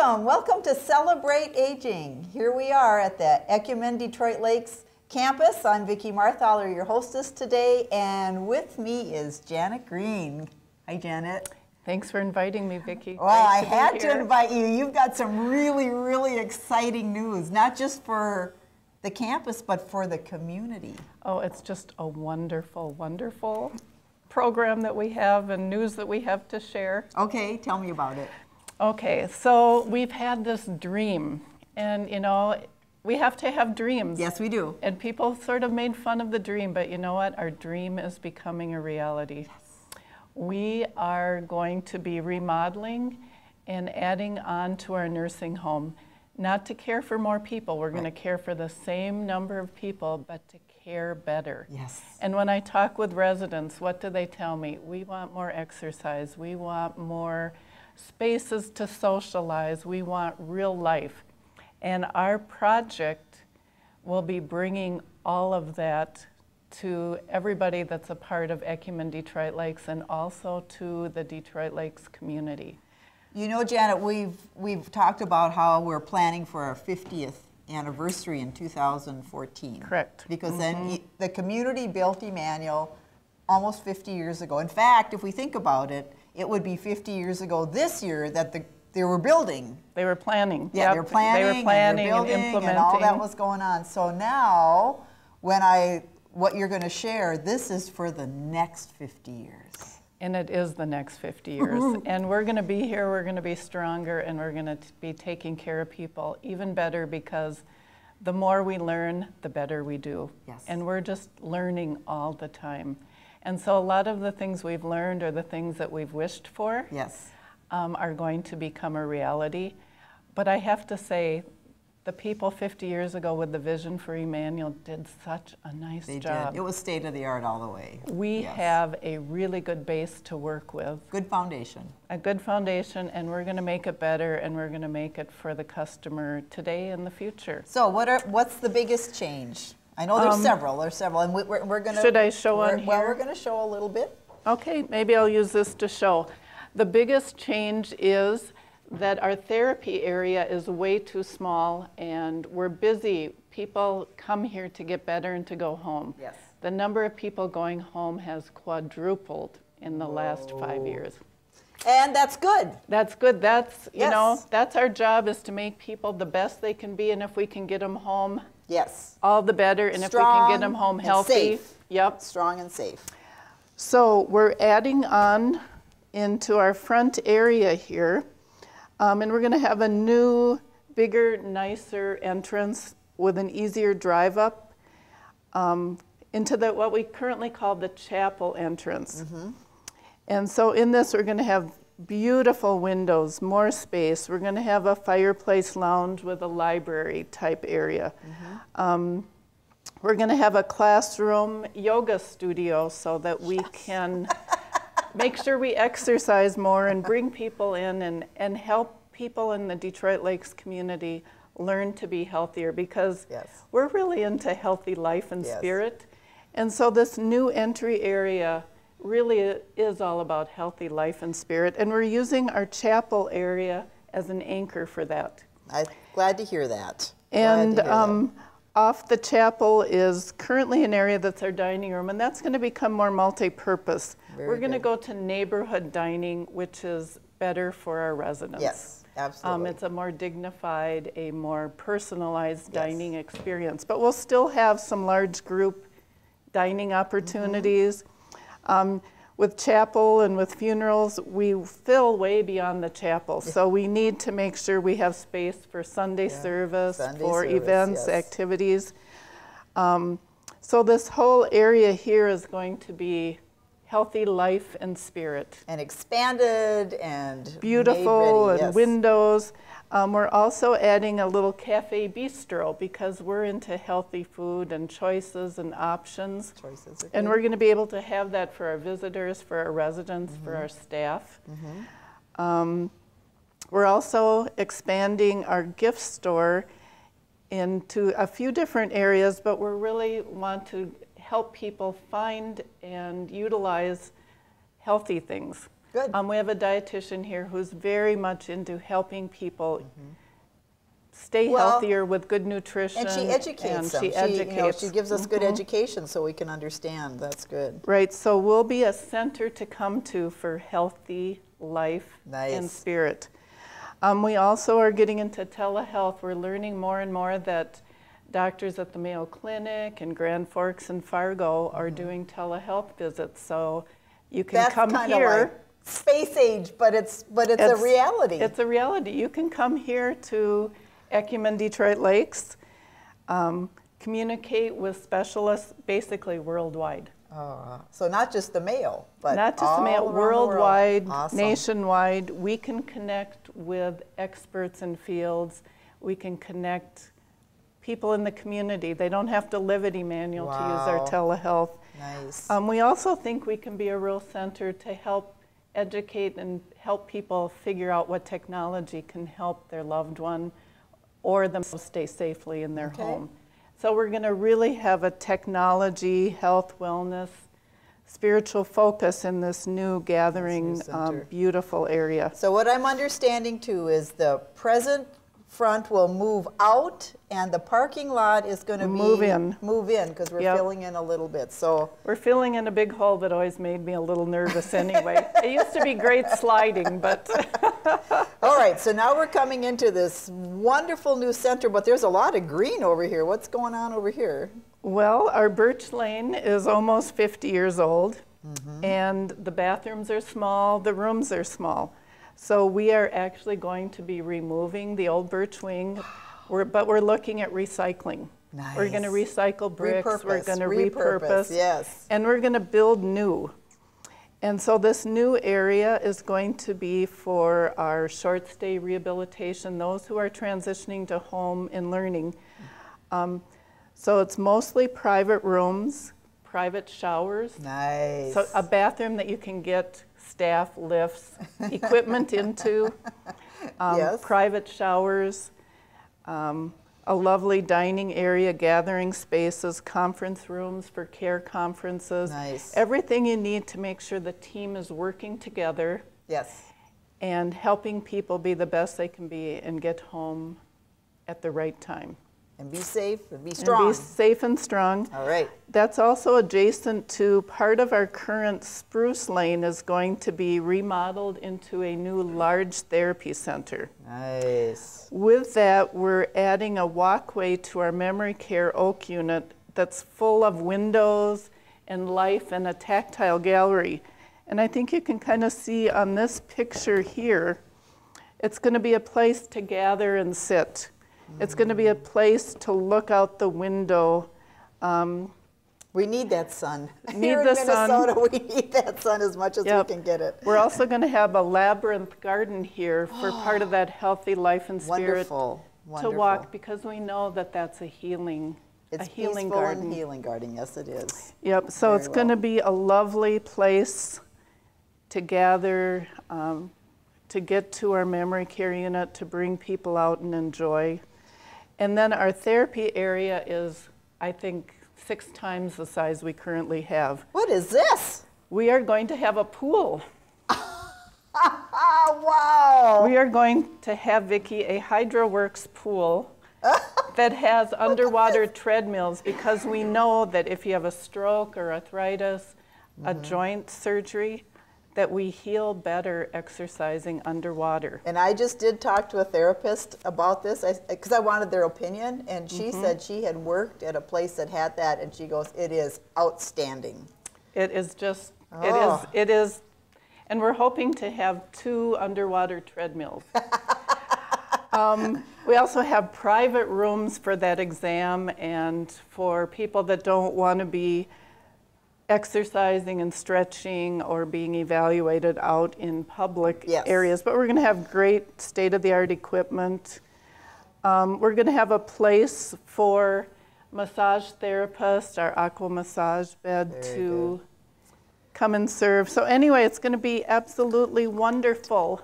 Welcome to Celebrate Aging. Here we are at the Ecumen Detroit Lakes campus. I'm Vicki Marthaler, your hostess today, and with me is Janet Green. Hi, Janet. Thanks for inviting me, Vicki. Well, I had to invite you. You've got some really, really exciting news, not just for the campus, but for the community. Oh, it's just a wonderful, wonderful program that we have and news that we have to share. Okay, tell me about it. Okay, so we've had this dream, and you know, we have to have dreams. Yes, we do. And people sort of made fun of the dream, but you know what? Our dream is becoming a reality. Yes. We are going to be remodeling and adding on to our nursing home, not to care for more people. We're going to care for the same number of people, but to care better. Yes. And when I talk with residents, what do they tell me? We want more exercise. We want more spaces to socialize. We want real life. And our project will be bringing all of that to everybody that's a part of Ecumen Detroit Lakes and also to the Detroit Lakes community. You know, Janet, we've talked about how we're planning for our 50th anniversary in 2014. Correct. Because then the community built Emmanuel almost 50 years ago. In fact, if we think about it, it would be 50 years ago this year that they were building. They were planning. Yeah, they were planning, they were planning and, implementing. And all that was going on. So now, what you're going to share, this is for the next 50 years. And it is the next 50 years. And we're going to be here, we're going to be stronger, and we're going to be taking care of people even better, because the more we learn, the better we do. Yes. And we're just learning all the time. And so a lot of the things we've learned or the things that we've wished for Yes. Are going to become a reality. But I have to say, the people 50 years ago with the vision for Emmanuel did such a nice job. Did. It was state of the art all the way. We Yes. have a really good base to work with. Good foundation. A good foundation, and we're going to make it better, and we're going to make it for the customer today and the future. So what's the biggest change? I know there's several, and we're going to... Should I show on here? Well, we're going to show a little bit. Okay, maybe I'll use this to show. The biggest change is that our therapy area is way too small, and we're busy. People come here to get better and to go home. Yes. The number of people going home has quadrupled in the last 5 years. And that's good. That's good. That's, you Yes. know, that's our job, is to make people the best they can be, and if we can get them home, Yes. all the better. And if we Strong can get them home and healthy. safe. Yep. Strong and safe. So we're adding on into our front area here, and we're going to have a new, bigger, nicer entrance with an easier drive up into what we currently call the chapel entrance. And so in this, we're going to have beautiful windows, more space. We're going to have a fireplace lounge with a library type area. We're going to have a classroom yoga studio so that we can make sure we exercise more and bring people in and help people in the Detroit Lakes community learn to be healthier, because Yes. we're really into healthy life and Yes. spirit. And so this new entry area really is all about healthy life and spirit. And we're using our chapel area as an anchor for that. I'm glad to hear that. And Glad to hear that. off the chapel is currently an area that's our dining room, and that's going to become more multi-purpose. We're going to go to neighborhood dining, which is better for our residents. Yes, absolutely. It's a more dignified, a more personalized dining experience. But we'll still have some large group dining opportunities. With chapel and with funerals, we fill way beyond the chapel. So we need to make sure we have space for Sunday service, for events, activities. So this whole area here is going to be healthy life and spirit. And expanded and beautiful made ready, and windows. We're also adding a little cafe bistro, because we're into healthy food and choices and options. And we're going to be able to have that for our visitors, for our residents, for our staff. We're also expanding our gift store into a few different areas, but we really want to help people find and utilize healthy things. Good. We have a dietitian here who's very much into helping people stay healthier with good nutrition. And she educates them. She educates. She gives us good education so we can understand. That's good. Right, so we'll be a center to come to for healthy life and spirit. We also are getting into telehealth. We're learning more and more that doctors at the Mayo Clinic and Grand Forks and Fargo are doing telehealth visits. So you can come here. Like space age, but it's a reality. It's a reality. You can come here to Ecumen Detroit Lakes, communicate with specialists basically worldwide. So not just the Mayo, but not just all the Mayo, around worldwide, the world. Awesome. nationwide. We can connect with experts in fields. We can connect people in the community. They don't have to live at Emmanuel to use our telehealth. Nice. We also think we can be a real center to help educate and help people figure out what technology can help their loved one or themselves stay safely in their home. So we're going to really have a technology, health, wellness, spiritual focus in this new gathering, beautiful area. So what I'm understanding too is the present front will move out and the parking lot is going to move in because we're filling in a little bit. So we're filling in a big hole that always made me a little nervous anyway. It used to be great sliding, but all right, so now we're coming into this wonderful new center, but there's a lot of green over here. What's going on over here? Well, our Birch Lane is almost 50 years old, and the bathrooms are small, the rooms are small. So we are actually going to be removing the old Birch Wing, but we're looking at recycling. Nice. We're going to recycle bricks, we're going to repurpose, yes. And we're going to build new. And so this new area is going to be for our short stay rehabilitation, those who are transitioning to home and learning. So it's mostly private rooms, private showers. Nice. So a bathroom that you can get staff lifts, equipment into, private showers, a lovely dining area, gathering spaces, conference rooms for care conferences. Nice. Everything you need to make sure the team is working together. Yes. And helping people be the best they can be and get home at the right time. And be safe and be strong. And be safe and strong. All right. That's also adjacent to part of our current Spruce Lane is going to be remodeled into a new large therapy center. Nice. With that, we're adding a walkway to our memory care Oak unit that's full of windows and life and a tactile gallery. And I think you can kind of see on this picture here, it's going to be a place to gather and sit. It's going to be a place to look out the window. We need that sun. Here in Minnesota, we need that sun as much as we can get it. We're also going to have a labyrinth garden here for part of that healthy life and spirit to walk, because we know that that's a healing It's a healing peaceful garden. and healing garden, yes it is. Yep, so Very it's going to be a lovely place to gather, to get to our memory care unit, to bring people out and enjoy. And then our therapy area is, I think, 6 times the size we currently have. What is this? We are going to have a pool. Wow! We are going to have, Vicki, a HydroWorks pool that has underwater treadmills, because we know that if you have a stroke or arthritis, a joint surgery, that we heal better exercising underwater. And I just did talk to a therapist about this, because I wanted their opinion, and she said she had worked at a place that had that, and she goes, it is outstanding. It is just, it is, and we're hoping to have 2 underwater treadmills. We also have private rooms for that exam, and for people that don't want to be exercising and stretching or being evaluated out in public areas. But we're going to have great state-of-the-art equipment. We're going to have a place for massage therapists, our aqua massage bed to come and serve. So anyway, it's going to be absolutely wonderful.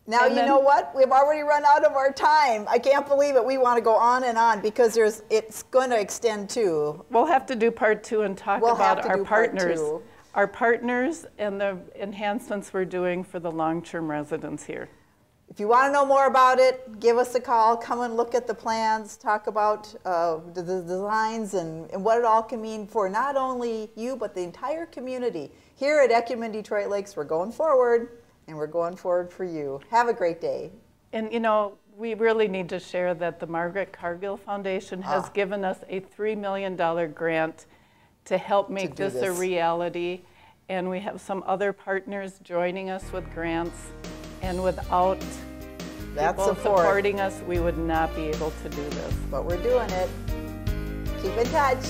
Now, you know what? We've already run out of our time. I can't believe it. We want to go on and on, because it's going to extend too. We'll have to do part 2 and talk about our partners. our partners and the enhancements we're doing for the long-term residents here. If you want to know more about it, give us a call, come and look at the plans, talk about the designs and what it all can mean for not only you, but the entire community. Here at Ecumen Detroit Lakes, we're going forward, and we're going forward for you. Have a great day. And you know, we really need to share that the Margaret Cargill Foundation has given us a $3 million grant to help make this a reality. And we have some other partners joining us with grants. And without people supporting us, we would not be able to do this. But we're doing it. Keep in touch.